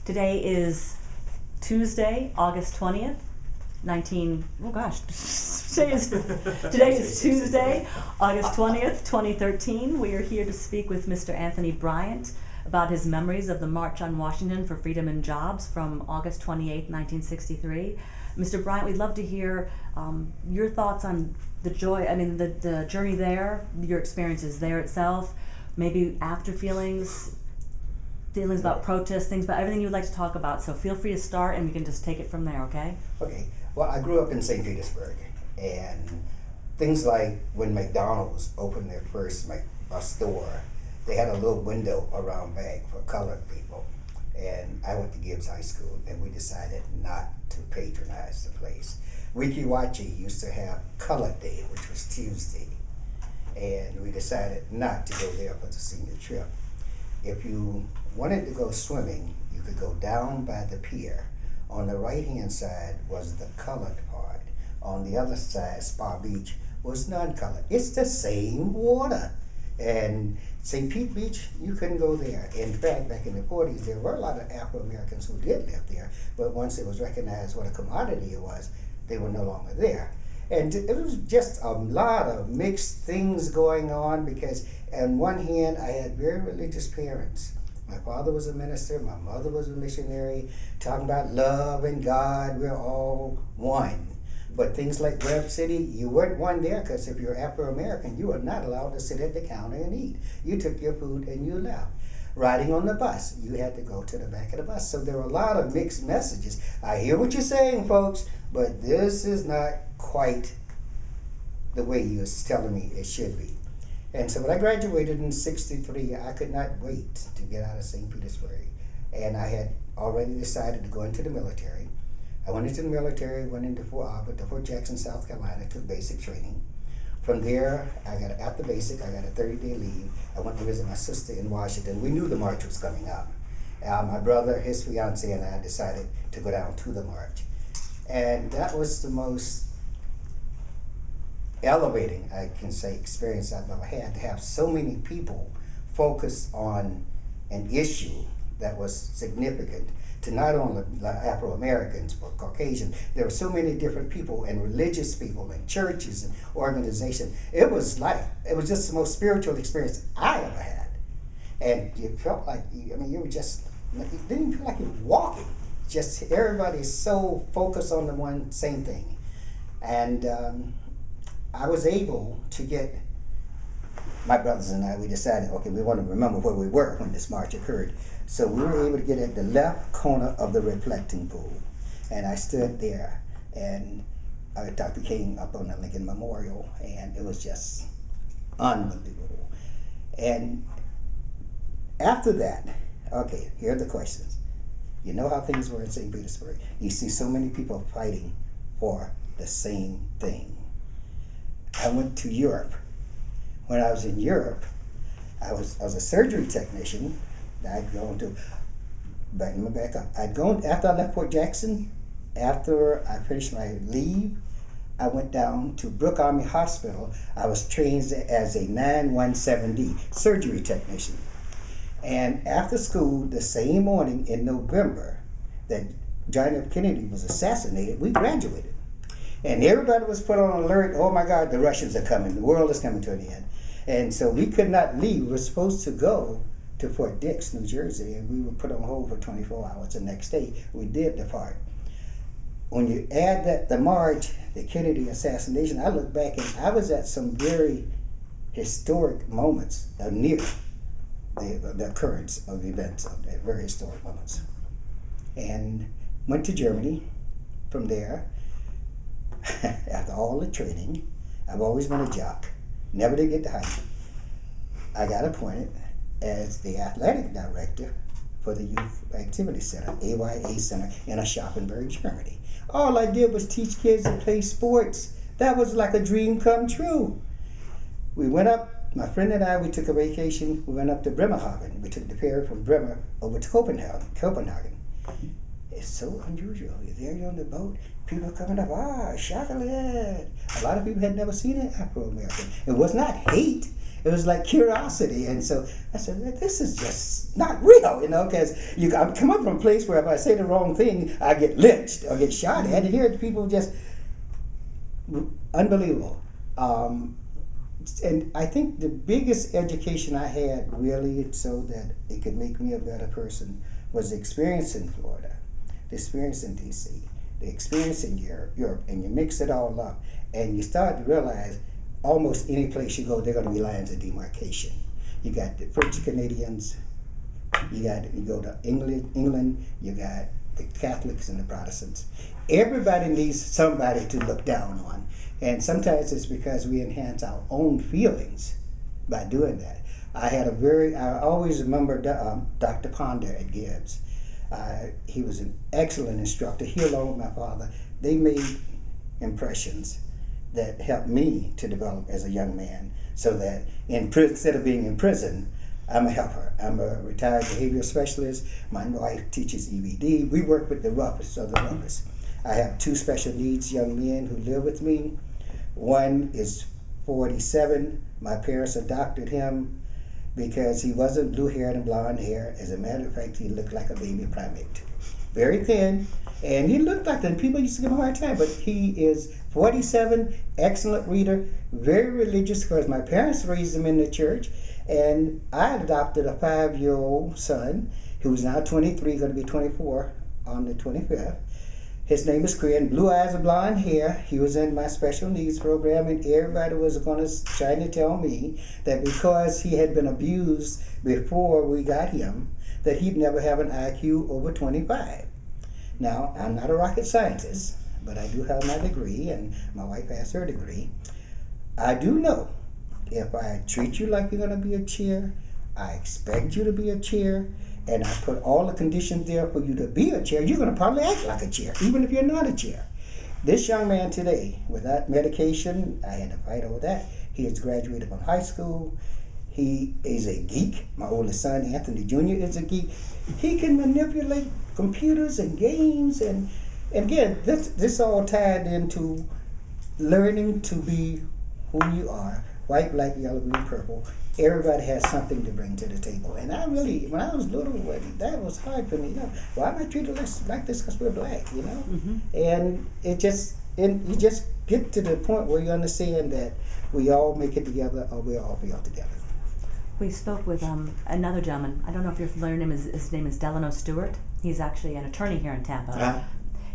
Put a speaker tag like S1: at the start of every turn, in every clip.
S1: Today is Tuesday, August 20th, today is Tuesday, August 20th, 2013. We are here to speak with Mr. Anthony Bryant about his memories of the March on Washington for Freedom and Jobs from August 28, 1963. Mr. Bryant, we'd love to hear your thoughts on the journey there, your experiences there itself, maybe after feelings about protests, things about everything you'd like to talk about. So feel free to start and we can just take it from there, okay?
S2: Okay. Well, I grew up in St. Petersburg, and things like when McDonald's opened their first store, they had a little window around back for colored people. And I went to Gibbs High School, and we decided not to patronize the place. Wikiwachi used to have Colored Day, which was Tuesday, and we decided not to go there for the senior trip. If you wanted to go swimming, you could go down by the pier. On the right-hand side was the colored part. On the other side, Spa Beach, was non-colored. It's the same water. And St. Pete Beach, you couldn't go there. In fact, back in the 40s, there were a lot of Afro-Americans who did live there, but once it was recognized what a commodity it was, they were no longer there. And it was just a lot of mixed things going on because on one hand, I had very religious parents. My father was a minister, my mother was a missionary, talking about love and God, we're all one. But things like Rev City, you weren't one there because if you're Afro-American, you were not allowed to sit at the counter and eat. You took your food and you left. Riding on the bus, you had to go to the back of the bus. So there were a lot of mixed messages. I hear what you're saying, folks, but this is not quite the way you're telling me it should be. And so when I graduated in '63, I could not wait to get out of St. Petersburg. And I had already decided to go into the military. I went into the military, went into Fort Jackson, South Carolina, took basic training. From there, after basic, I got a 30-day leave. I went to visit my sister in Washington. We knew the march was coming up. My brother, his fiance, and I decided to go down to the march. And that was the most elevating, I can say, experience I've ever had, to have so many people focus on an issue that was significant to not only Afro-Americans but Caucasian. There were so many different people and religious people and churches and organizations. It was just the most spiritual experience I ever had. And you felt like, you didn't feel like you were walking. Just everybody's so focused on the same thing. And I was able to get, my brothers and I, we decided, okay, we want to remember where we were when this march occurred. So we were able to get at the left corner of the reflecting pool. And I stood there, and Dr. King up on the Lincoln Memorial, and it was just unbelievable. And after that, okay, here are the questions. You know how things were in St. Petersburg. You see so many people fighting for the same thing. I went to Europe. When I was in Europe, I was a surgery technician. I'd gone to, back up. After I left Fort Jackson, after I finished my leave, I went down to Brooke Army Hospital. I was trained as a 917D surgery technician. And after school, the same morning in November that John F. Kennedy was assassinated, we graduated. And everybody was put on alert, oh my God, the Russians are coming, the world is coming to an end. And so we could not leave. We were supposed to go to Fort Dix, New Jersey, and we were put on hold for 24 hours. The next day, we did depart. When you add that, the march, the Kennedy assassination, I look back and I was at some very historic moments near the occurrence of the events, of the very historic moments. And went to Germany. From there, after all the training, I've always been a jock, never did get to high school. I got appointed as the athletic director for the Youth Activity Center, AYA Center, in Aschaffenburg, Germany. All I did was teach kids to play sports. That was like a dream come true. We went up, my friend and I, we took a vacation. We went up to Bremerhaven. We took the ferry from Bremer over to Copenhagen. It's so unusual. You're there, you're on the boat, people coming up, chocolate. A lot of people had never seen an Afro-American. It was not hate. It was like curiosity. And so I said, this is just not real, because I'm coming from a place where if I say the wrong thing, I get lynched or get shot at. And here people just unbelievable. And I think the biggest education I had, really, so that it could make me a better person, was the experience in Florida, the experience in D.C., the experience in Europe, and you mix it all up, and you start to realize almost any place you go, there are going to be lines of demarcation. You got the French Canadians, you go to England, you got the Catholics and the Protestants. Everybody needs somebody to look down on. And sometimes it's because we enhance our own feelings by doing that. I always remember Dr. Ponder at Gibbs. He was an excellent instructor. He, along with my father, they made impressions that helped me to develop as a young man, so that instead of being in prison, I'm a helper. I'm a retired behavioral specialist. My wife teaches EVD. We work with the roughest of the roughest. I have 2 special needs young men who live with me. One is 47. My parents adopted him because he wasn't blue-haired and blonde hair. As a matter of fact, he looked like a baby primate. Very thin, and he looked like them. People used to give him a hard time, but he is 47, excellent reader, very religious, because my parents raised him in the church, and I adopted a 5-year-old son who's now 23, going to be 24 on the 25th. His name is Korean, blue eyes and blonde hair. He was in my special needs program, and everybody was trying to tell me that because he had been abused before we got him, that he'd never have an IQ over 25. Now, I'm not a rocket scientist, but I do have my degree, and my wife has her degree. I do know if I treat you like you're going to be a chair, I expect you to be a chair, and I put all the conditions there for you to be a chair, you're going to probably act like a chair, even if you're not a chair. This young man today, without medication, I had to fight over that. He has graduated from high school. He is a geek. My oldest son, Anthony Jr., is a geek. He can manipulate computers and games, and again, this all tied into learning to be who you are. White, black, yellow, green, purple. Everybody has something to bring to the table. And I really, when I was little, that was hard for me. Why am I treated like this because we're black,
S1: Mm-hmm.
S2: And you just get to the point where you understand that we all make it together or we all fail together.
S1: We spoke with another gentleman. I don't know if you're familiar with him. His name is Delano Stewart. He's actually an attorney here in Tampa.
S2: Uh-huh.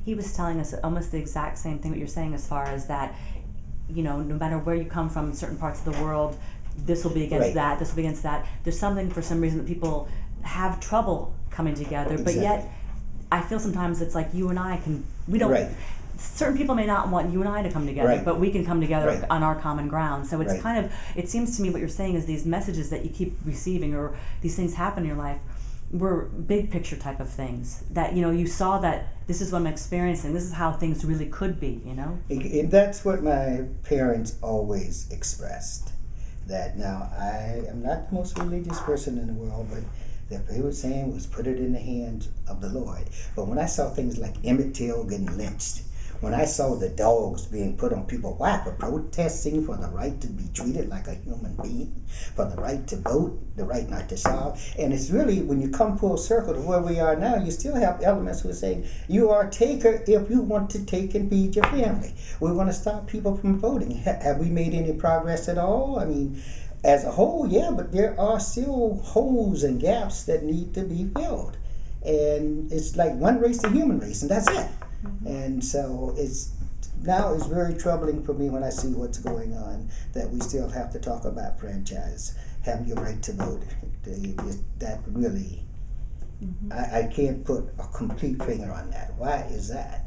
S1: He was telling us almost the exact same thing that you're saying, as far as that, no matter where you come from, certain parts of the world, this will be against
S2: Right.
S1: that, this will be against that. There's something, for some reason, that people have trouble coming together, but yet I feel sometimes it's like you and I we don't,
S2: Right.
S1: certain people may not want you and I to come together,
S2: Right.
S1: but we can come together
S2: Right.
S1: on our common ground. So it's
S2: Right.
S1: kind of, it seems to me what you're saying is these messages that you keep receiving, or these things happen in your life, were big picture type of things that you saw that this is what I'm experiencing, this is how things really could be.
S2: And that's what my parents always expressed. That now, I am not the most religious person in the world, but their favorite saying was, put it in the hands of the Lord. But when I saw things like Emmett Till getting lynched, when I saw the dogs being put on people, why? For protesting for the right to be treated like a human being, for the right to vote, the right not to starve. And it's really, when you come full circle to where we are now, you still have elements who are saying, you are a taker if you want to take and feed your family. We want to stop people from voting. Have we made any progress at all? I mean, as a whole, yeah, but there are still holes and gaps that need to be filled. And it's like one race, the human race, and that's it. And so it's very troubling for me when I see what's going on, that we still have to talk about franchise, having your right to vote. That really, I can't put a complete finger on that. Why is that?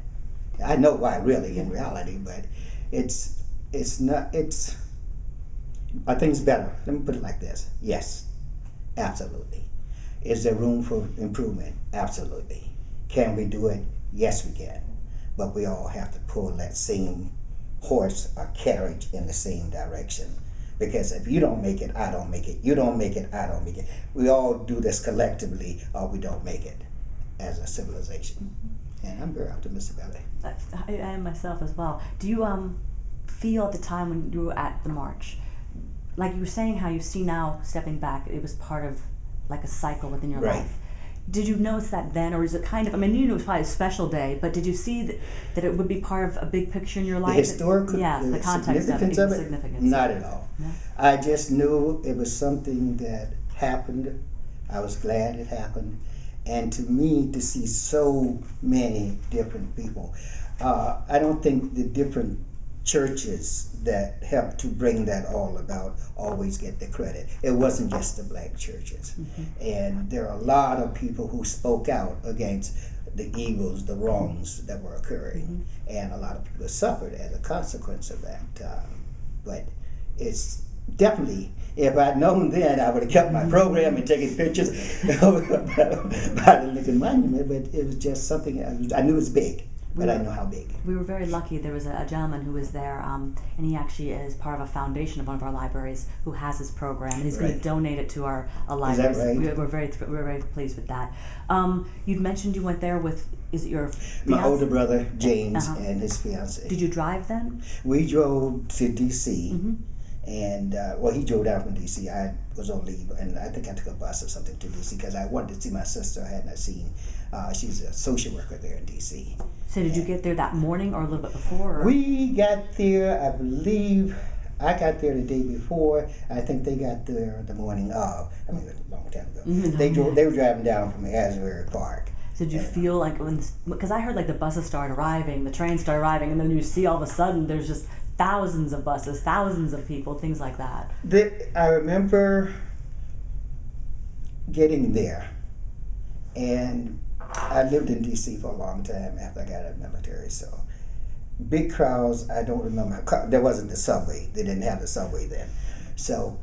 S2: I know why, really, in reality, but it's not. Are things better? Let me put it like this. Yes, absolutely. Is there room for improvement? Absolutely. Can we do it? Yes, we can. But we all have to pull that same horse or carriage in the same direction. Because if you don't make it, I don't make it. You don't make it, I don't make it. We all do this collectively, or we don't make it as a civilization. And I'm very optimistic about it.
S1: I am myself as well. Do you feel at the time when you were at the march, like you were saying, how you see now, stepping back, it was part of like a cycle within your
S2: Right.
S1: life. Did you notice that then, or is it kind of, I mean, you knew it was probably a special day, but did you see that it would be part of a big picture in your life?
S2: The historical
S1: Yes, the context of it,
S2: significance of it?
S1: significance.
S2: Not at all.
S1: No?
S2: I just knew it was something that happened. I was glad it happened. And to me, to see so many different people, I don't think the different churches that helped to bring that all about always get the credit. It wasn't just the black churches.
S1: Mm-hmm.
S2: And there are a lot of people who spoke out against the evils, the wrongs that were occurring.
S1: Mm-hmm.
S2: And a lot of people suffered as a consequence of that. But it's definitely, if I'd known then, I would have kept my program and taken pictures by the Lincoln Monument, but it was just something, I knew it was big. But I know how big.
S1: We were very lucky. There was a gentleman who was there, and he actually is part of a foundation of one of our libraries who has his program, and he's going to donate it to our library.
S2: Is that right?
S1: We're very pleased with that. You'd mentioned you went there with, is it your fiance?
S2: My older brother, James, and his fiance.
S1: Did you drive then?
S2: We drove to D.C.,
S1: Mm-hmm.
S2: and, he drove down from D.C. I was on leave, and I think I took a bus or something to D.C. because I wanted to see my sister I had not seen. She's a social worker there in D.C.
S1: So did you get there that morning or a little bit before? Or?
S2: We got there, I believe, I got there the day before. I think they got there the morning of. I mean, it was a long time ago.
S1: Mm-hmm.
S2: They were driving down from Asbury Park.
S1: So did you feel like, because I heard like the buses start arriving, the trains start arriving, and then you see all of a sudden there's just thousands of buses, thousands of people, things like that.
S2: I remember getting there, and I lived in D.C. for a long time after I got out of the military, so big crowds, I don't remember. There wasn't the subway. They didn't have the subway then. So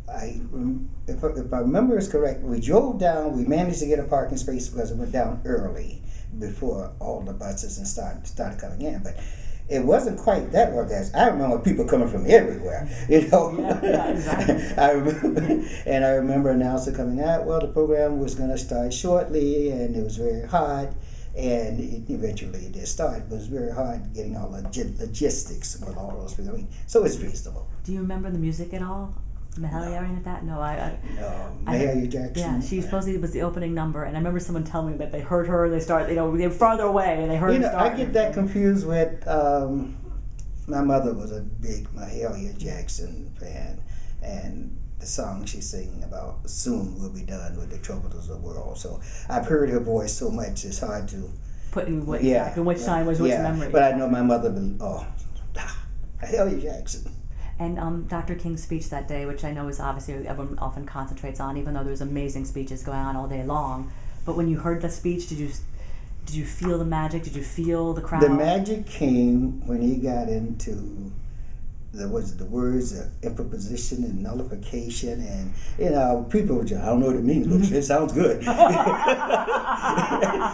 S2: if I remember it's correct, we drove down, we managed to get a parking space because it went down early before all the buses and started coming in. But it wasn't quite that organized. I remember people coming from everywhere, you know.
S1: Yeah, exactly.
S2: I remember an announcer coming out, well, the program was going to start shortly, and it was very hot, and eventually it did start. It was very hard getting all the logistics with all those people. I mean, so it's reasonable.
S1: Do you remember the music at all? Mahalia or anything like that? No,
S2: Mahalia Jackson.
S1: Yeah, she supposedly was the opening number, and I remember someone telling me that they heard her. They started, they were farther away, and they heard her start.
S2: I get that confused with. My mother was a big Mahalia Jackson fan, and the song she sang about "Soon We'll Be Done with the Troubles of the World." So I've heard her voice so much; it's hard to
S1: put in which time was which memory.
S2: But I know my mother. Mahalia Jackson.
S1: And Dr. King's speech that day, which I know is obviously everyone often concentrates on, even though there's amazing speeches going on all day long. But when you heard the speech, did you feel the magic? Did you feel the crowd?
S2: The magic came when he got into the words of improvisation and nullification, and people were just, I don't know what it means, but it sounds good.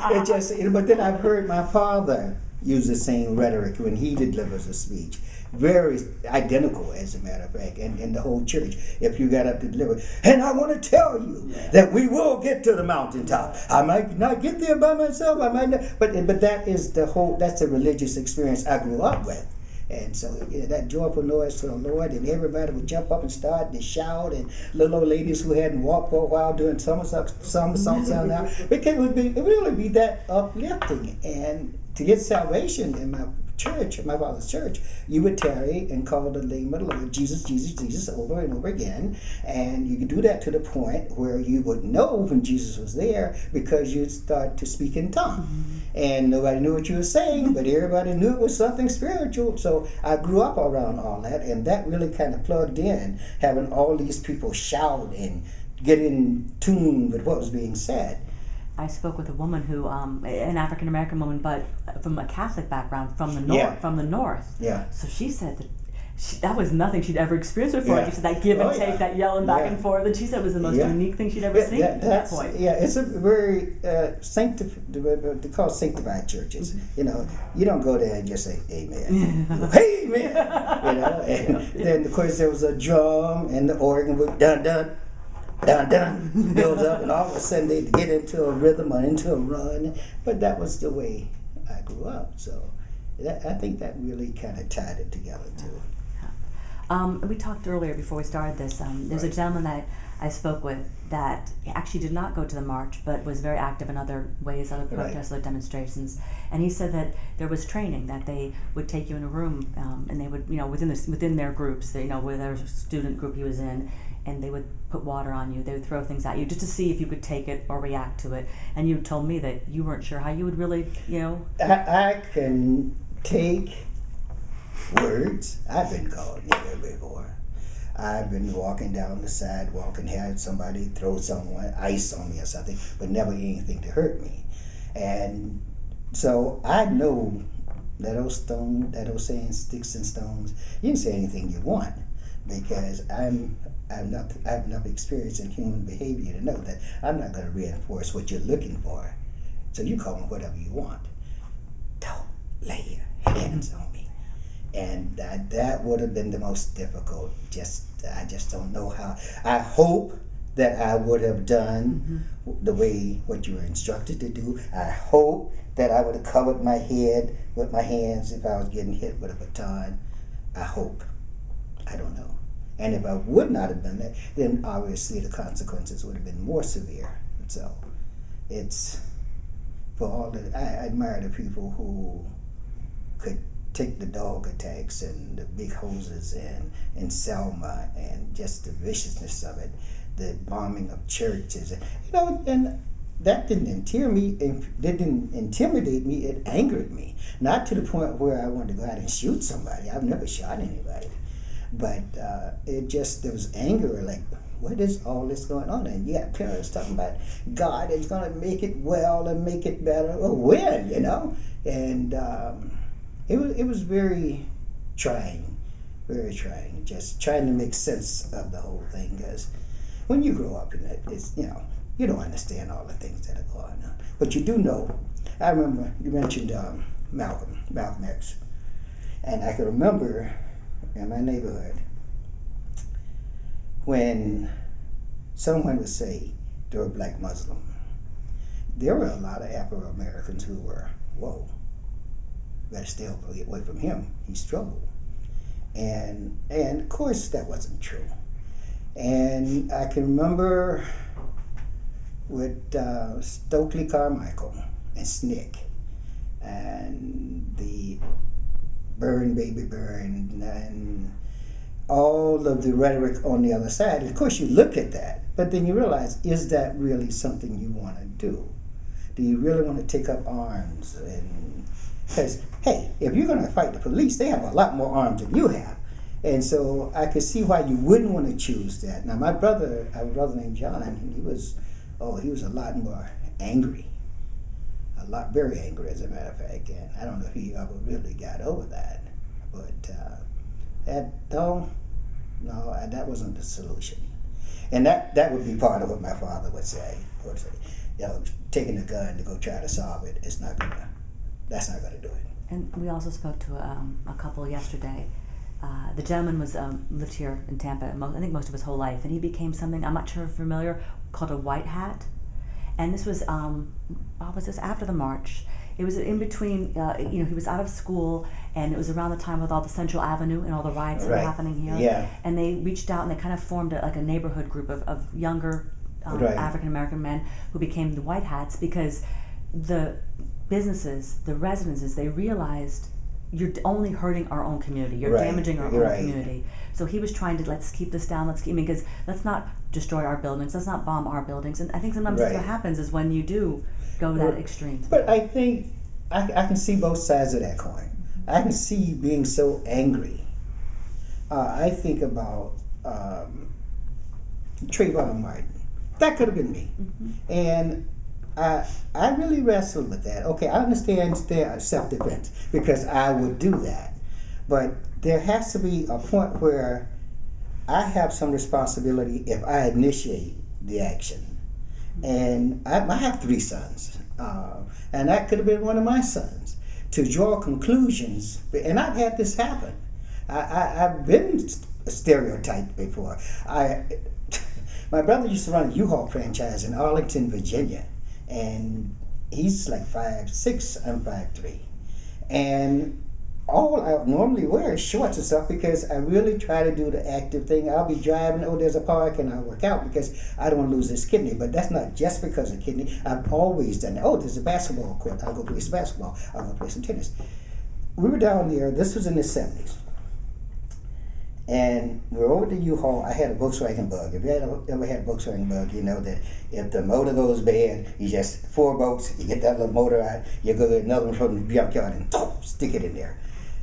S2: It just, but then I've heard my father use the same rhetoric when he delivers a speech. Very identical, as a matter of fact, and in the whole church. If you got up to deliver, and I want to tell you that we will get to the mountaintop. I might not get there by myself. I might not, but that is that's the religious experience I grew up with. And so that joyful noise to the Lord, and everybody would jump up and start to shout, and little old ladies who hadn't walked for a while doing somersaults out now. It would really be that uplifting, and to get salvation in my church, my father's church, you would tarry and call the name of the Lord, Jesus, Jesus, Jesus, over and over again. And you could do that to the point where you would know when Jesus was there, because you'd start to speak in tongues. Mm-hmm. And nobody knew what you were saying, but everybody knew it was something spiritual. So I grew up around all that, and that really kind of plugged in, having all these people shout and get in tune with what was being said.
S1: I spoke with a woman who, an African American woman, but from a Catholic background, from the north.
S2: Yeah.
S1: From the north.
S2: Yeah.
S1: So she said that was nothing she'd ever experienced before.
S2: Yeah.
S1: She said that give and take, that yelling back and forth. That she said was the most unique thing she'd ever seen at that point.
S2: Yeah, it's a very they call sanctified churches. Mm-hmm. You don't go there and just say amen. Hey, man. And then of course there was a drum and the organ would dun dun. Dun dun, builds up, and all of a sudden they get into a rhythm or into a run. But that was the way I grew up, so I think that really kind of tied it together too.
S1: We talked earlier before we started this. There's a gentleman that I spoke with that actually did not go to the march, but was very active in other ways, other protests, other demonstrations. And he said that there was training, that they would take you in a room, and they would, within their groups, whatever student group he was in, and they would put water on you. They would throw things at you just to see if you could take it or react to it. And you told me that you weren't sure how you would really,
S2: I can take words. I've been called nigger before. I've been walking down the sidewalk and had somebody throw ice on me or something, but never anything to hurt me. And so I know that those saying sticks and stones, you can say anything you want, because I have enough experience in human behavior to know that I'm not going to reinforce what you're looking for. So you call me whatever you want. Don't lay your hands on me. And that would have been the most difficult. I just don't know how. I hope that I would have done the way what you were instructed to do. I hope that I would have covered my head with my hands if I was getting hit with a baton. I hope. I don't know. And if I would not have done that, then obviously the consequences would have been more severe. So it's for all that. I admire the people who could take the dog attacks and the big hoses in Selma and just the viciousness of it, the bombing of churches, and that didn't intimidate me. It angered me, not to the point where I wanted to go out and shoot somebody. I've never shot anybody, but there was anger, like, what is all this going on? And you have parents talking about God is going to make it well and make it better. Well, when, and it was very trying, just trying to make sense of the whole thing, because when you grow up in it, it's, you don't understand all the things that are going on. But you do know. I remember you mentioned Malcolm X. And I can remember in my neighborhood when someone would say they were a black Muslim, there were a lot of Afro-Americans who were, whoa, better stay away from him. He's trouble. And of course that wasn't true. And I can remember with Stokely Carmichael and SNCC and the Burn Baby Burn and all of the rhetoric on the other side. Of course you look at that, but then you realize, is that really something you want to do? Do you really want to take up arms? Because, hey, if you're going to fight the police, they have a lot more arms than you have. And so I could see why you wouldn't want to choose that. Now, I have a brother named John, and he was a lot more angry. Very angry, as a matter of fact. And I don't know if he ever really got over that. But that wasn't the solution. And that would be part of what my father would say. Taking a gun to go try to solve it, that's not gonna do it.
S1: And we also spoke to a couple yesterday. The gentleman lived here in Tampa, I think most of his whole life, and he became something I'm not sure if you're familiar, called a white hat. And this was after the march. It was in between. He was out of school, and it was around the time with all the Central Avenue and all the riots that were happening here.
S2: Yeah.
S1: And they reached out and they kind of formed a neighborhood group of younger African American men who became the white hats, because the businesces, the residences, they realized you're only hurting our own community. You're damaging our own community. So he was trying to, let's keep this down. Because let's not destroy our buildings. Let's not bomb our buildings. And I think sometimes that's what happens is when you do go that extreme.
S2: But I think I can see both sides of that coin. I can see you being so angry. I think about Trayvon Martin. That could have been me. And I really wrestled with that. Okay, I understand self-defense, because I would do that. But there has to be a point where I have some responsibility if I initiate the action. And I have 3 sons, and that could have been one of my sons, to draw conclusions. And I've had this happen. I've been stereotyped before. My brother used to run a U-Haul franchise in Arlington, Virginia. And he's like 5'6", I'm 5'3". And all I normally wear is shorts and stuff because I really try to do the active thing. I'll be driving, oh, there's a park, and I'll work out because I don't want to lose this kidney. But that's not just because of kidney. I've always done that. Oh, there's a basketball court. I'll go play some basketball. I'll go play some tennis. We were down there. This was in the 70s. And we're over to U-Haul. I had a Volkswagen Bug. If you ever had a Volkswagen Bug, you know that if the motor goes bad, you just 4 bolts, you get that little motor out, you go get another one from the junkyard and stick it in there.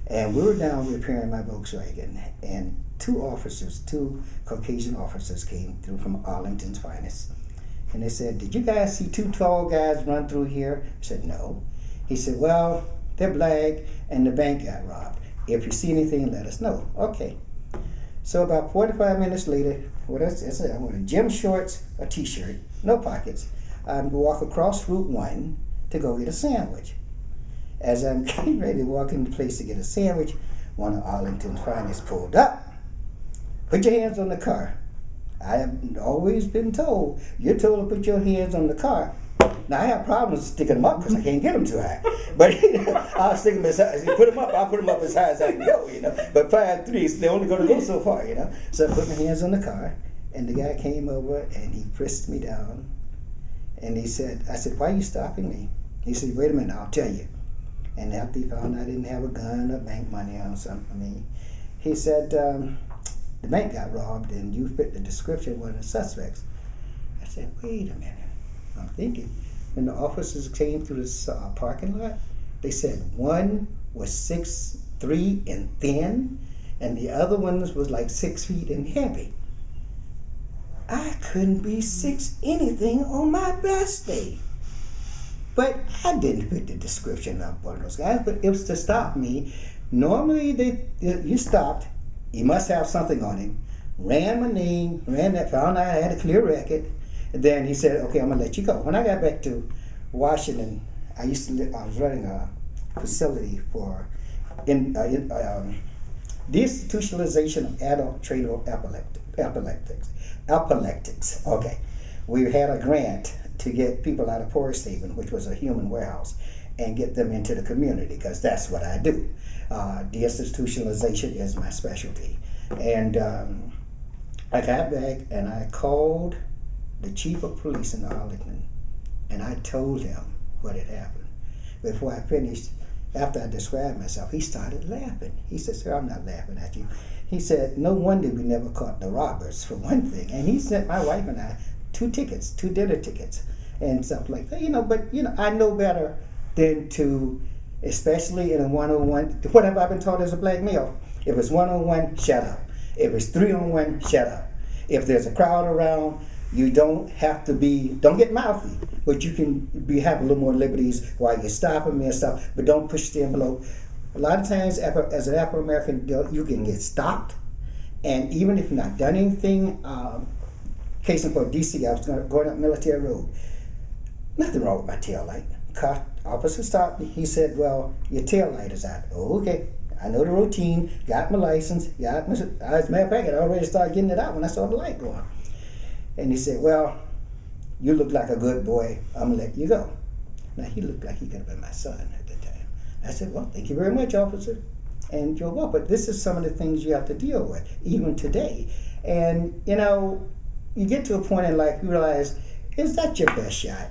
S2: And we were down repairing my Volkswagen, and 2 Caucasian officers came through from Arlington's finest. And they said, "Did you guys see 2 tall guys run through here?" I said, "No." He said, "Well, they're black and the bank got robbed. If you see anything, let us know." Okay. So about 45 minutes later, what else? I said, I'm wearing gym shorts, a t-shirt, no pockets. I'm going to walk across Route 1 to go get a sandwich. As I'm getting ready to walk into the place to get a sandwich, one of Arlington's finest pulled up. "Put your hands on the car." I have always been told, you're told to put your hands on the car. Now I have problems sticking them up because I can't get them too high. But I'll stick them as high. If you put them up, I'll put them up as high as I can go, But 5'3", they're only going to go so far, So I put my hands on the car, and the guy came over and he frisked me down. And I said, "Why are you stopping me?" He said, "Wait a minute, I'll tell you." And after he found I didn't have a gun or bank money or something, he said, "The bank got robbed and you fit the description of one of the suspects." I said, "Wait a minute." I'm thinking. When the officers came through this parking lot, they said one was 6'3" and thin, and the other one was like 6 feet and heavy. I couldn't be 6 anything on my best day. But I didn't fit the description of one of those guys, but it was to stop me. Normally, you stopped, you must have something on him, ran my name, found out I had a clear record. And then he said, "Okay, I'm going to let you go." When I got back to Washington, I was running a facility for deinstitutionalization of adult treatable epileptics. Okay. We had a grant to get people out of Forest Haven, which was a human warehouse, and get them into the community, because that's what I do. Deinstitutionalization is my specialty. And I got back and I called the chief of police in Arlington, and I told him what had happened. Before I finished, after I described myself, he started laughing. He said, "Sir, I'm not laughing at you." He said, "No wonder we never caught the robbers, for one thing." And he sent my wife and I 2 dinner tickets, and stuff like that. But I know better than to, especially in a 1-on-1, what have I been taught as a black male? If it's 1-on-1, shut up. If it's 3-on-1, shut up. If there's a crowd around, you don't get mouthy, but you can have a little more liberties while you're stopping me and stuff, but don't push the envelope. A lot of times, as an Afro-American, you can get stopped, and even if you've not done anything, case in point, DC, I was going up Military Road. Nothing wrong with my tail light. Officer stopped me. He said, "Well, your tail light is out." "Oh, okay. I know the routine, got my license, as a matter of fact, I already started getting it out when I saw the light go on. And he said, "Well, you look like a good boy. I'm going to let you go." Now, he looked like he could have been my son at the time. I said, "Well, thank you very much, officer." And you're welcome. But this is some of the things you have to deal with, even today. And, you get to a point in life, you realize, is that your best shot?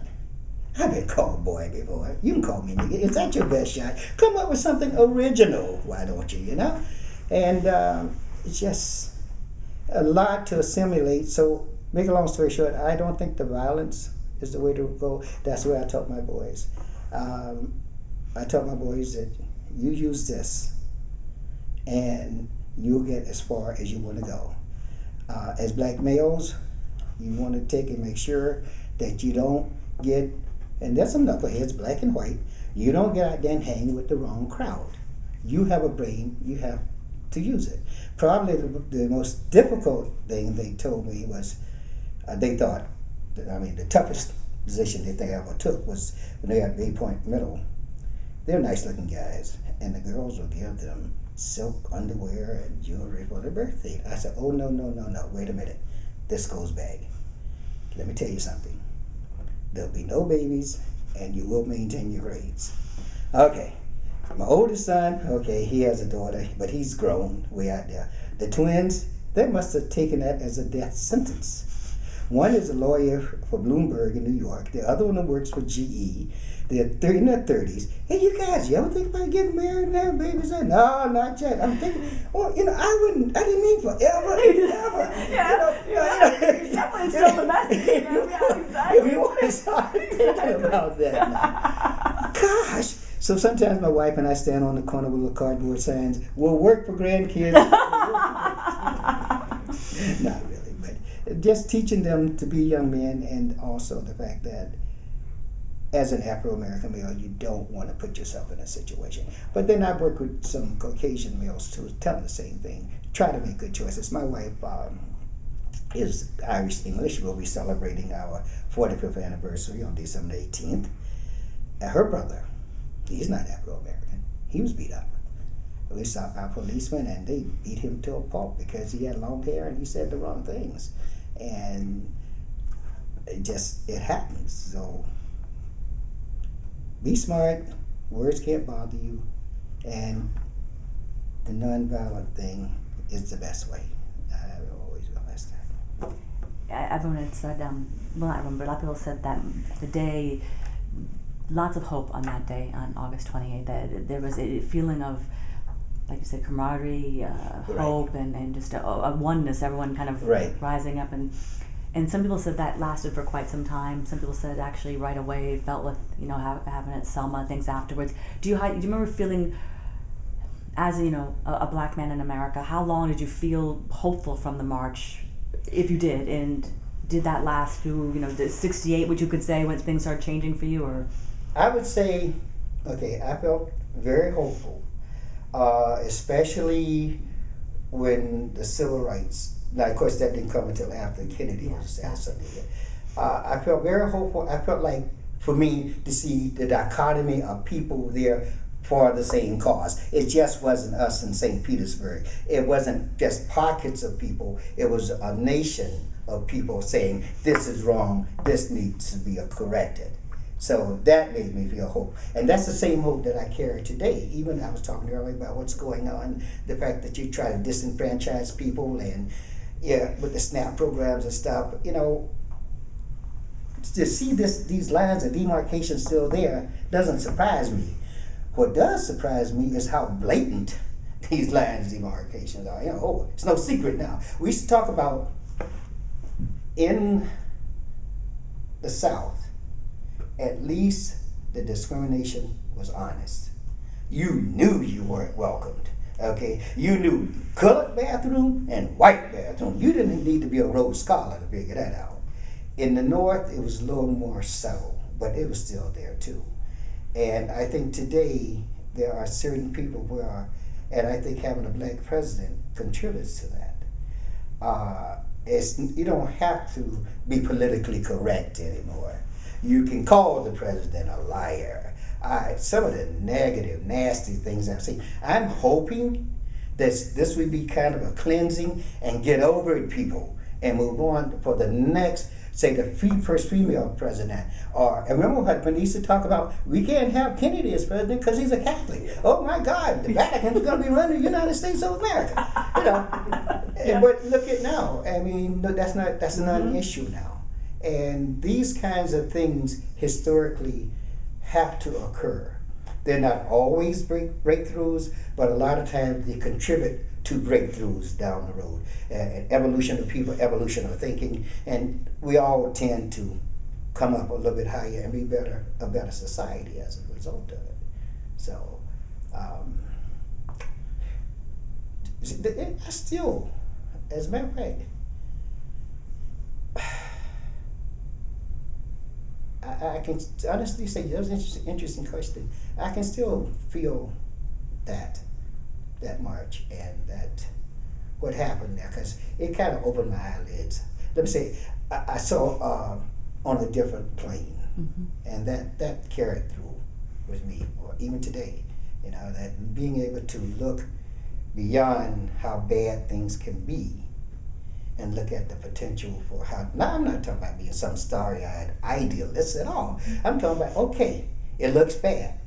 S2: I've been called boy before. You can call me nigga. Is that your best shot? Come up with something original. Why don't you, And it's just a lot to assimilate. So, make a long story short, I don't think the violence is the way to go. That's where I taught my boys. I taught my boys that you use this and you'll get as far as you want to go. As black males, you want to take and make sure that you don't get, and there's some knuckleheads, black and white, you don't get out there and hang with the wrong crowd. You have a brain, you have to use it. Probably the most difficult thing they told me was, they thought, the toughest position that they ever took was when they had Bay Point Middle. They're nice looking guys, and the girls would give them silk underwear and jewelry for their birthday. I said, "Oh, no, wait a minute. This goes back. Let me tell you something. There'll be no babies, and you will maintain your grades." Okay, My oldest son, okay, he has a daughter, but he's grown way out there. The twins, they must have taken that as a death sentence. One is a lawyer for Bloomberg in New York. The other one works for GE. They're in their 30s. Hey, you guys, you ever think about getting married and having babies? No, not yet. I'm thinking, well, I didn't mean forever, ever.
S1: Definitely still domestic.
S2: We want to start thinking about that now. Gosh. So sometimes my wife and I stand on the corner with little cardboard signs, we'll work for grandkids. Not really, but just teaching them to be young men, and also the fact that as an Afro-American male, you don't want to put yourself in a situation. But then I work with some Caucasian males too, tell them the same thing. Try to make good choices. My wife is Irish-English. We'll be celebrating our 45th anniversary on December 18th. And her brother, he's not Afro-American. He was beat up. We saw our policemen, and they beat him to a pulp because he had long hair and he said the wrong things. And it happens. So be smart. Words can't bother you. And the nonviolent thing is the best way. I always realize that.
S1: Everyone had said, well, not everyone, but a lot of people said that the day, lots of hope on that day, on August 28th, that there was a feeling of, like you said, camaraderie, hope, and just a oneness, everyone kind of rising up. And some people said that lasted for quite some time. Some people said actually right away it felt with, having at Selma, things afterwards. Do you remember feeling, as a black man in America, how long did you feel hopeful from the march, if you did? And did that last through, the 68, which you could say when things started changing for you, or?
S2: I would say, I felt very hopeful, especially when the civil rights. Now, of course, that didn't come until after Kennedy was assassinated. I felt very hopeful. I felt like, for me, to see the dichotomy of people there for the same cause. It just wasn't us in St. Petersburg. It wasn't just pockets of people. It was a nation of people saying, this is wrong, this needs to be corrected. So that made me feel hope. And that's the same hope that I carry today. Even I was talking earlier about what's going on, the fact that you try to disenfranchise people and with the SNAP programs and stuff, to see these lines of demarcation still there doesn't surprise me. What does surprise me is how blatant these lines of demarcations are. It's no secret now. We used to talk about in the South, at least the discrimination was honest. You knew you weren't welcomed. Okay, you knew colored bathroom and white bathroom. You didn't need to be a Rhodes Scholar to figure that out. In the North, it was a little more subtle, but it was still there too. And I think today there are certain people and I think having a black president contributes to that. You don't have to be politically correct anymore. You can call the president a liar. Some of the negative, nasty things I've seen. I'm hoping that this would be kind of a cleansing and get over it, people, and move on for the next, say, the first female president. And remember when they used to talk about, we can't have Kennedy as president because he's a Catholic. Oh my God, the Vatican is going to be running the United States of America. But look at now. I mean, no, that's not an issue now. And these kinds of things historically have to occur. They're not always breakthroughs, but a lot of times they contribute to breakthroughs down the road. Evolution of people, evolution of thinking, and we all tend to come up a little bit higher and be a better society as a result of it. So, I still, as a matter of fact, I can honestly say that was an interesting question. I can still feel that march and that what happened there, because it kind of opened my eyelids. Let me say, I saw on a different plane, and that carried through with me, or even today. That being able to look beyond how bad things can be and look at the potential for how. Now, I'm not talking about being some starry-eyed idealist at all. I'm talking about, okay, it looks bad,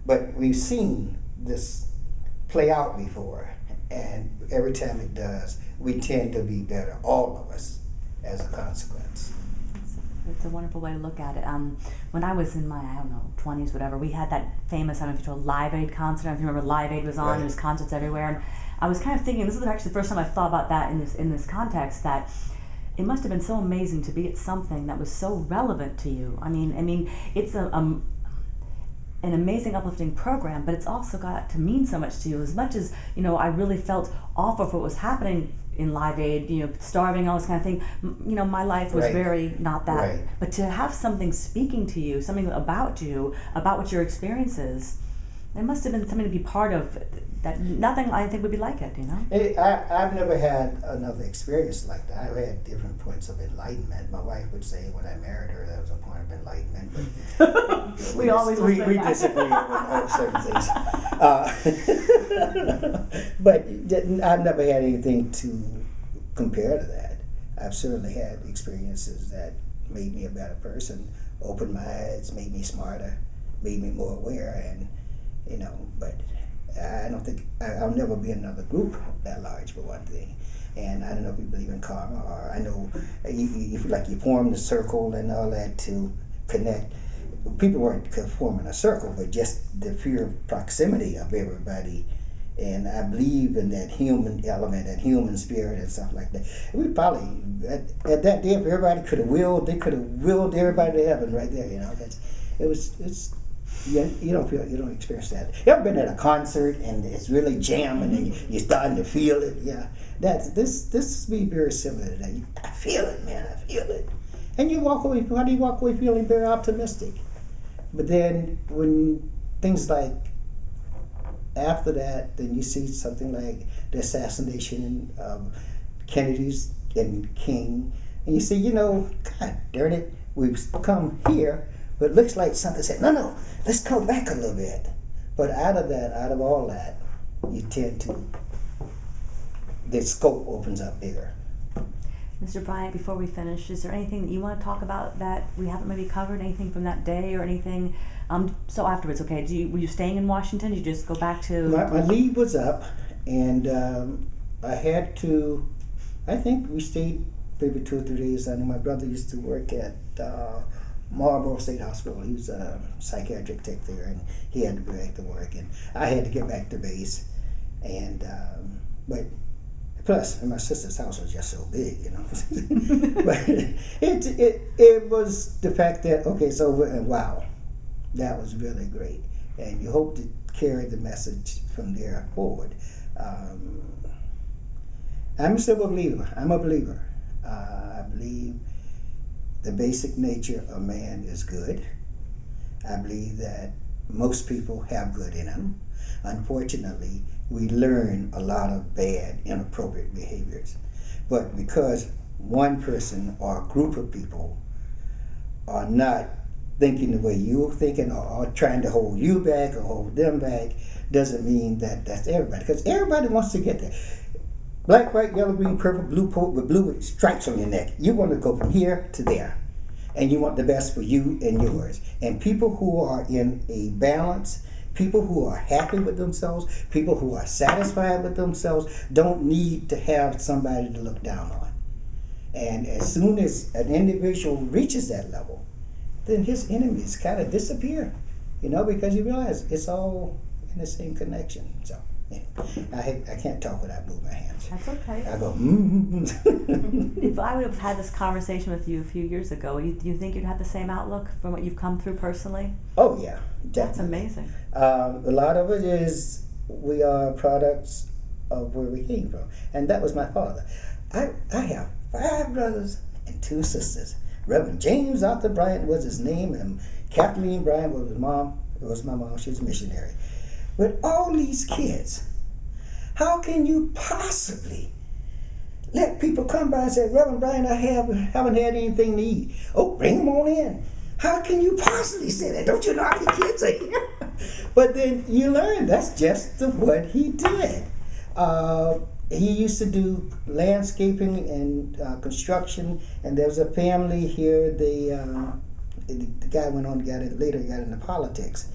S2: But we've seen this play out before, and every time it does, we tend to be better, all of us, as a consequence.
S1: It's a wonderful way to look at it. When I was in my, 20s, whatever, we had that famous, I don't know if you told, Live Aid concert. I don't know if you remember Live Aid was on, there was concerts everywhere. And I was kind of thinking, this is actually the first time I thought about that in this context, that it must have been so amazing to be at something that was so relevant to you. I mean, it's an amazing, uplifting program, but it's also got to mean so much to you. As much as, I really felt awful for what was happening in Live Aid, starving, all this kind of thing. My life was very not that.
S2: Right.
S1: But to have something speaking to you, something about you, about what your experience is, there must have been something to be part of that nothing, I think, would be like it,
S2: I've never had another experience like that. I've had different points of enlightenment. My wife would say when I married her that was a point of enlightenment. But
S1: we always will say
S2: we
S1: that.
S2: disagree on certain things. But I've never had anything to compare to that. I've certainly had experiences that made me a better person, opened my eyes, made me smarter, made me more aware, and but I don't think I'll never be in another group that large, for one thing. And I don't know if you believe in karma, or I know you form the circle and all that to connect. People weren't forming a circle, but just the pure proximity of everybody. And I believe in that human element and human spirit and stuff like that. We probably at that day, if everybody could have willed, they could have willed everybody to heaven right there. It's. You don't experience that. You ever been at a concert and it's really jamming and you're starting to feel it? Yeah, this be very similar to that. I feel it, man. I feel it. And you walk away. How do you walk away feeling very optimistic? But then when things like after that, then you see something like the assassination of Kennedy's and King, and you see, God darn it, we've come here. But it looks like something said, no, let's go back a little bit. But out of all that, you tend to, the scope opens up bigger.
S1: Mr. Bryant, before we finish, is there anything that you want to talk about that we haven't maybe covered, anything from that day or anything? So afterwards, okay, were you staying in Washington? Did you just go back to?
S2: My leave was up, and I had to, I think we stayed maybe 2 or 3 days. I know my brother used to work at Marlboro State Hospital. He was a psychiatric tech there, and he had to go back to work, and I had to get back to base. And but plus, my sister's house was just so big, But it was the fact that wow, that was really great, and you hope to carry the message from there forward. I'm still a believer. I'm a believer. I believe the basic nature of man is good. I believe that most people have good in them. Unfortunately, we learn a lot of bad, inappropriate behaviors. But because one person or a group of people are not thinking the way you're thinking, or trying to hold you back or hold them back, doesn't mean that that's everybody. Because everybody wants to get there. Black, white, yellow, green, purple, blue, with blue with stripes on your neck. You want to go from here to there. And you want the best for you and yours. And people who are in a balance, people who are happy with themselves, people who are satisfied with themselves, don't need to have somebody to look down on. And as soon as an individual reaches that level, then his enemies kind of disappear. Because you realize it's all in the same connection. So. I can't talk without moving my hands.
S1: That's okay.
S2: I go,
S1: If I would have had this conversation with you a few years ago, do you think you'd have the same outlook from what you've come through personally?
S2: Oh, yeah. Definitely.
S1: That's amazing.
S2: A lot of it is we are products of where we came from. And that was my father. I have 5 brothers and 2 sisters. Reverend James Arthur Bryant was his name, and Kathleen Bryant was his mom. It was my mom. She was a missionary. With all these kids, how can you possibly let people come by and say, Reverend Bryant, I haven't had anything to eat. Oh, bring them on in. How can you possibly say that? Don't you know how many kids are here? But then you learn that's just what he did. He used to do landscaping and construction, and there was a family here. The guy went on, got into politics.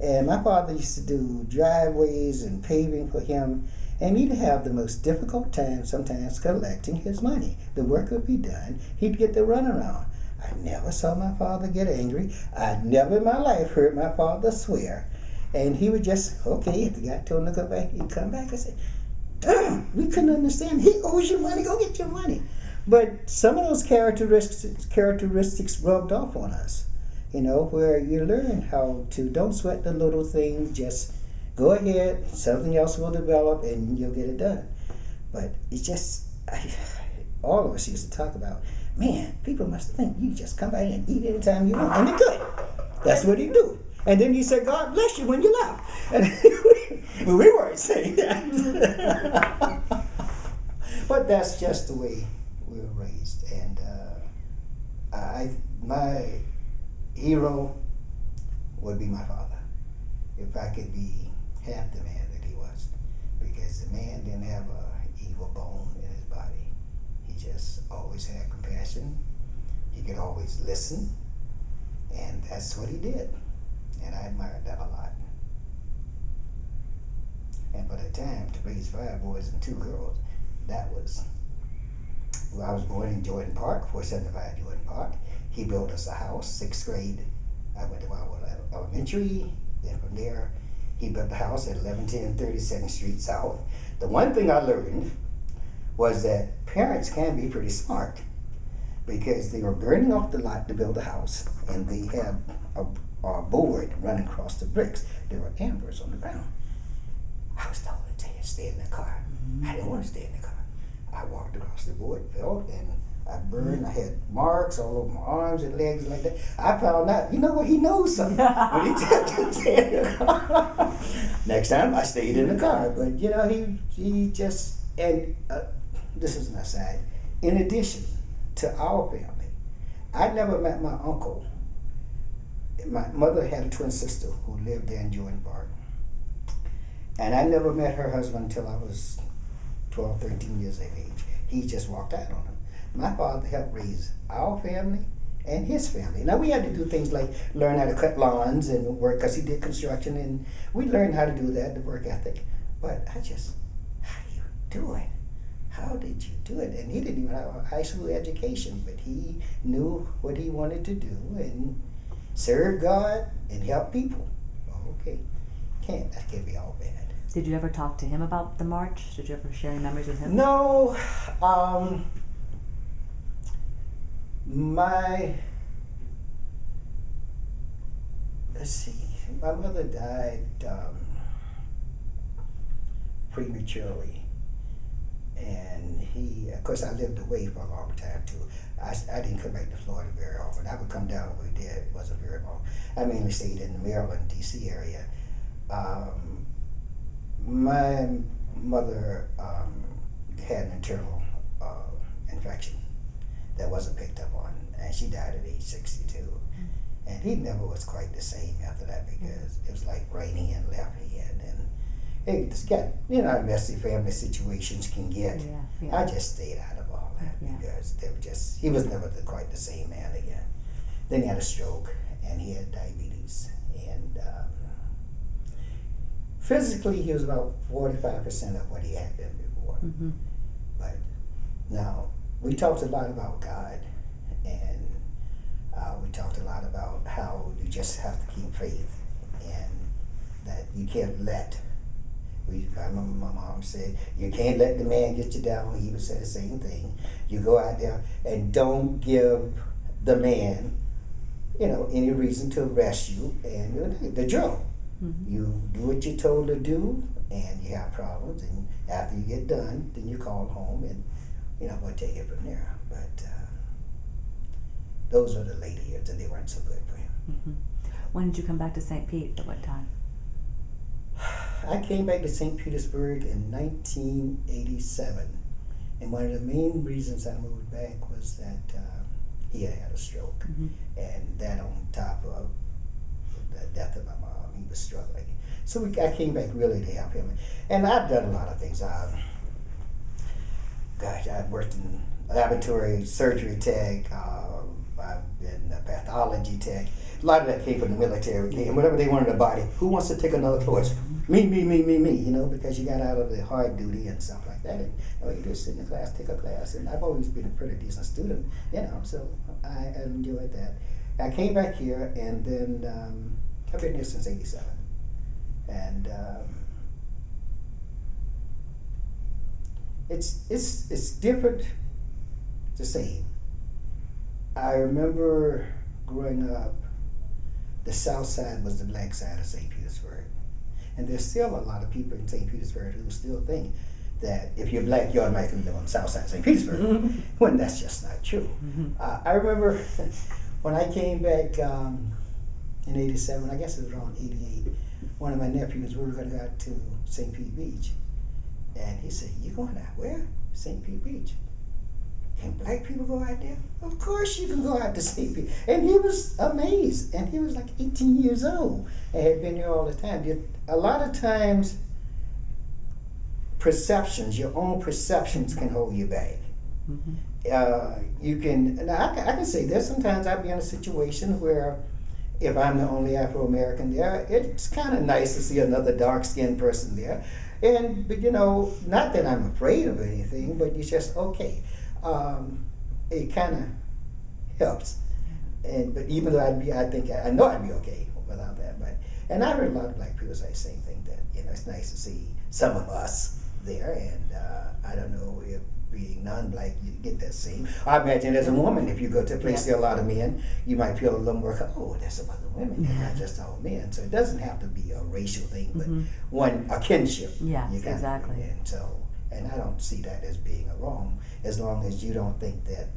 S2: And my father used to do driveways and paving for him, and he'd have the most difficult time sometimes collecting his money. The work would be done. He'd get the runaround. I never saw my father get angry. I never in my life heard my father swear. And he would just, okay, if the guy told him to come back, he'd come back and say, we couldn't understand. He owes you money. Go get your money. But some of those characteristics rubbed off on us, where you learn how to don't sweat the little things, just go ahead, something else will develop and you'll get it done. But it's just, all of us used to talk about, man, people must think you just come by and eat anytime you want. And they could. That's what he do. And then he said, God bless you when you left. And but we weren't saying that. But that's just the way we were raised. And my hero would be my father. If I could be half the man that he was. Because the man didn't have an evil bone in his body. He just always had compassion. He could always listen. And that's what he did. And I admired that a lot. And by the time to raise 5 boys and 2 girls, that was, I was born in Jordan Park, 475 Jordan Park. He built us a house, 6th grade. I went to elementary, then from there, he built a house at 1110 32nd Street South. The one thing I learned was that parents can be pretty smart, because they were burning off the lot to build a house, and they had a board running across the bricks. There were embers on the ground. I was told to stay in the car. I didn't want to stay in the car. I walked across the board, felt, and I burned. I had marks all over my arms and legs like that. I found out, he knows something. When he tells you to stay in the car. Next time I stayed in the car. But, he just, and this is an aside, in addition to our family, I never met my uncle. My mother had a twin sister who lived there in Jordan Park. And I never met her husband until I was 12, 13 years of age. He just walked out on her. My father helped raise our family and his family. Now, we had to do things like learn how to cut lawns and work, because he did construction, and we learned how to do that, the work ethic. But how do you do it? How did you do it? And he didn't even have a high school education, but he knew what he wanted to do and serve God and help people. Okay, that can't be all bad.
S1: Did you ever talk to him about the march? Did you ever share any memories with him?
S2: No. Let's see. My mother died prematurely. And of course, I lived away for a long time too. I didn't come back to Florida very often. I would come down when we did. It wasn't very long. I mainly stayed in the Maryland, D.C. area. My mother had an internal infection that wasn't picked up on, and she died at age 62. And he never was quite the same after that, because it was like right hand, left hand, and it just got, how messy family situations can get.
S1: Yeah.
S2: I just stayed out of all that, because he was never quite the same man again. Then he had a stroke, and he had diabetes, and physically he was about 45% of what he had been before.
S1: Mm-hmm.
S2: But now, we talked a lot about God, and we talked a lot about how you just have to keep faith, and that you can't let, I remember my mom said, you can't let the man get you down. He would say the same thing. You go out there and don't give the man, any reason to arrest you, and the drill. Mm-hmm. You do what you're told to do, and you have problems, and after you get done, then you call home, and we'll take it from there. But those were the later years, and they weren't so good for him.
S1: Mm-hmm. When did you come back to St. Pete? At what time?
S2: I came back to St. Petersburg in 1987, and one of the main reasons I moved back was that he had a stroke, mm-hmm. and that on top of the death of my mom, he was struggling. So I came back really to help him, and I've done a lot of things. I've worked in laboratory surgery tech. I've been a pathology tech. A lot of that came from the military, and whatever they wanted to body. Who wants to take another course? Me, you know, because you got out of the hard duty and stuff like that. And you just sit in the class, take a class. And I've always been a pretty decent student, you know, so I enjoyed that. I came back here, and then I've been here since '87. And it's different to say. I remember growing up, the south side was the black side of St. Petersburg. And there's still a lot of people in St. Petersburg who still think that if you're black, you automatically live on the south side of St. Petersburg, when that's just not true. I remember when I came back in '87, I guess it was around '88, one of my nephews, we were going to go out to St. Pete Beach. And he said, "You going out where?" "St. Pete Beach." "Can black people go out there?" "Of course you can go out to St. Pete." And he was amazed. And he was like 18 years old and had been here all the time. A lot of times, perceptions, your own perceptions can hold you back. You can, and I can say this, sometimes I'll be in a situation where if I'm the only Afro-American there, it's kind of nice to see another dark-skinned person there. But you know, not that I'm afraid of anything, but it's just okay. It kind of helps. But even though I know I'd be okay without that. And I heard a lot of black people say the same thing, that, you know, it's nice to see some of us there. And I don't know if being non-black, you get that same. I imagine as a woman, if you go to a place there are a lot of men, you might feel a little more, oh, there's some other women, not just all men. So it doesn't have to be a racial thing, but a kinship.
S1: Yes, exactly.
S2: And I don't see that as being a wrong, as long as you don't think that,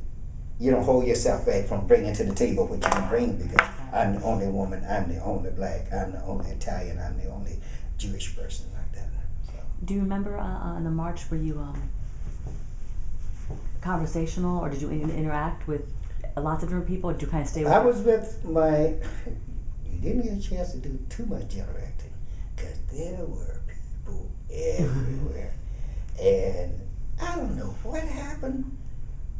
S2: you don't hold yourself back from bringing to the table what you can bring, because I'm the only woman, I'm the only black, I'm the only Italian, I'm the only Jewish person like that. So.
S1: Do you remember on the march, were you conversational, or did you interact with lots of different people, or did you kind of stay with
S2: I was with you didn't get a chance to do too much interacting, because there were people everywhere. And I don't know what happened,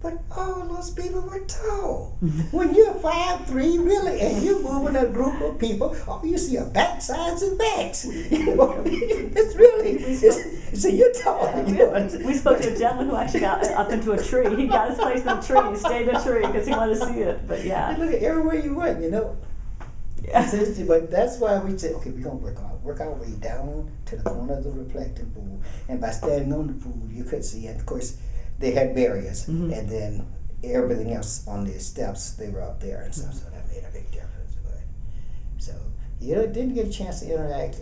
S2: but all those people were tall. When you're 5'3", really, and you're moving a group of people, all you see are backsides and backs. You know what I mean? It's really, so you're tall.
S1: We spoke to a gentleman who actually got up into a tree. He got his place in a tree. He stayed in a tree because he wanted to see it. But yeah.
S2: And look at everywhere you went, you know. Yeah. But that's why we say, okay, we're going to work our way down to the corner of the reflecting pool. And by standing on the pool, you could see, and of course, they had barriers, and then everything else on the steps, they were up there and stuff, so that made a big difference. So, you know, didn't get a chance to interact,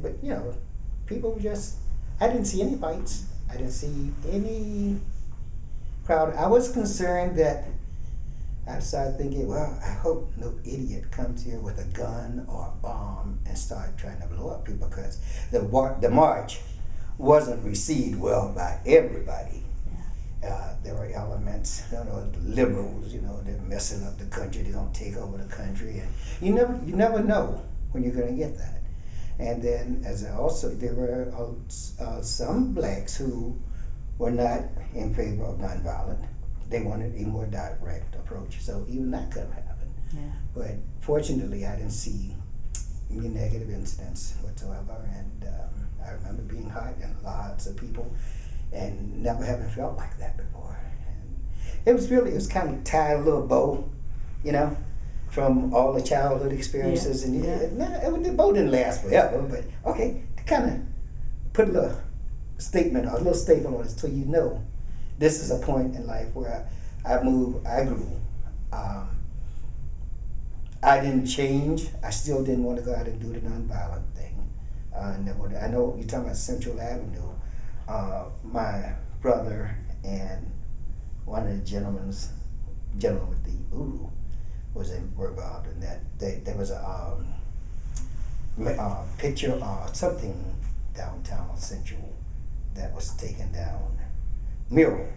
S2: but, you know, people were just, I didn't see any fights. I didn't see any crowd. I was concerned that, I started thinking, well, I hope no idiot comes here with a gun or a bomb and start trying to blow up people, because the march wasn't received well by everybody. There were elements, you know, liberals, you know, they're messing up the country, they're going to take over the country, and you never know when you're going to get that. And then, there were some blacks who were not in favor of nonviolent. They wanted a more direct approach, so even that could have happened. Yeah. But fortunately, I didn't see any negative incidents whatsoever, and I remember being hot and lots of people, and never having felt like that before. And it was kind of tied a little bow, you know, from all the childhood experiences. The bow didn't last forever, but okay, kind of put a little statement or a little statement on it, so you know this is a point in life where I grew. I didn't change. I still didn't want to go out and do the nonviolent thing. I know you're talking about Central Avenue. My brother and one of the gentlemen with the Uru were involved in that. There was a picture or something downtown Central that was taken down, mural,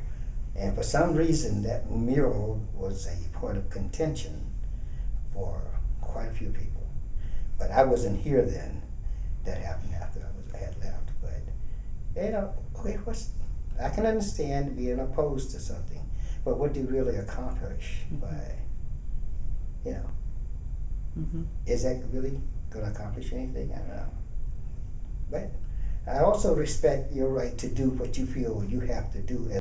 S2: and for some reason that mural was a point of contention for quite a few people. But I wasn't here then. That happened after I had left. But you know, I can understand being opposed to something, but what do you really accomplish by, you know,
S1: Mm-hmm.
S2: Is that really going to accomplish anything? I don't know. But I also respect your right to do what you feel you have to do